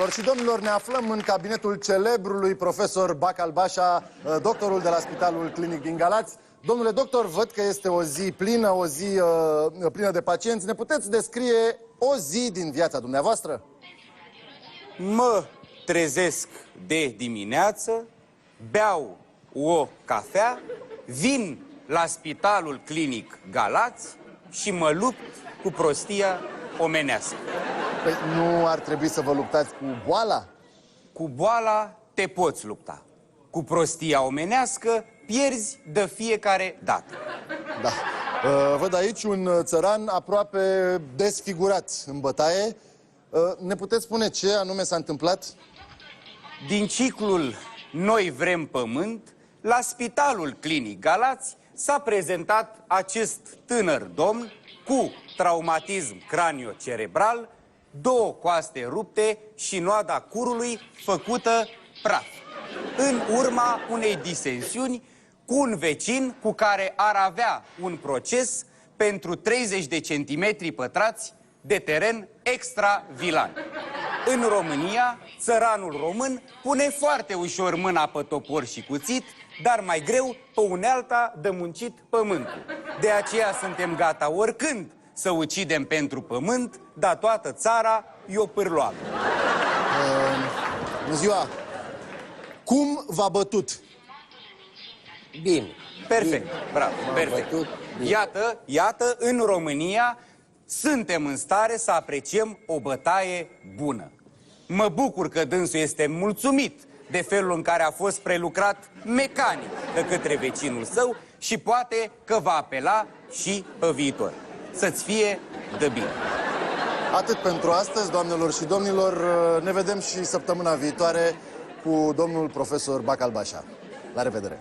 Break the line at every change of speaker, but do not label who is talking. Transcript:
Doamnelor și domnilor, ne aflăm în cabinetul celebrului profesor Bacal Bașa, doctorul de la Spitalul Clinic din Galați. Domnule doctor, văd că este o zi plină, o zi plină de pacienți. Ne puteți descrie o zi din viața dumneavoastră?
Mă trezesc de dimineață, beau o cafea, vin la Spitalul Clinic Galați și mă lupt cu prostia omenească.
Păi nu ar trebui să vă luptați cu boala?
Cu boala te poți lupta. Cu prostia omenească pierzi de fiecare dată.
Da. Văd aici un țăran aproape desfigurat în bătaie. Ne puteți spune ce anume s-a întâmplat?
Din ciclul Noi vrem pământ, la Spitalul Clinic Galați s-a prezentat acest tânăr domn cu traumatism craniocerebral, 2 coaste rupte și noada curului făcută praf. În urma unei disensiuni cu un vecin cu care ar avea un proces pentru 30 de centimetri pătrați de teren extra-vilan. În România, țăranul român pune foarte ușor mâna pe topor și cuțit, dar mai greu pe unealta de muncit pământul. De aceea suntem gata oricând să ucidem pentru pământ, dar toată țara e o pârloală.
Bună ziua! Cum v-a bătut?
Bine.
Perfect,
bine.
bravo, perfect.
Bătut,
Iată, în România suntem în stare să apreciem o bătaie bună. Mă bucur că dânsul este mulțumit de felul în care a fost prelucrat mecanic de către vecinul său și poate că va apela și pe viitor. Să-ți fie de bine.
Atât pentru astăzi, doamnelor și domnilor. Ne vedem și săptămâna viitoare cu domnul profesor Bacal Bașa. La revedere!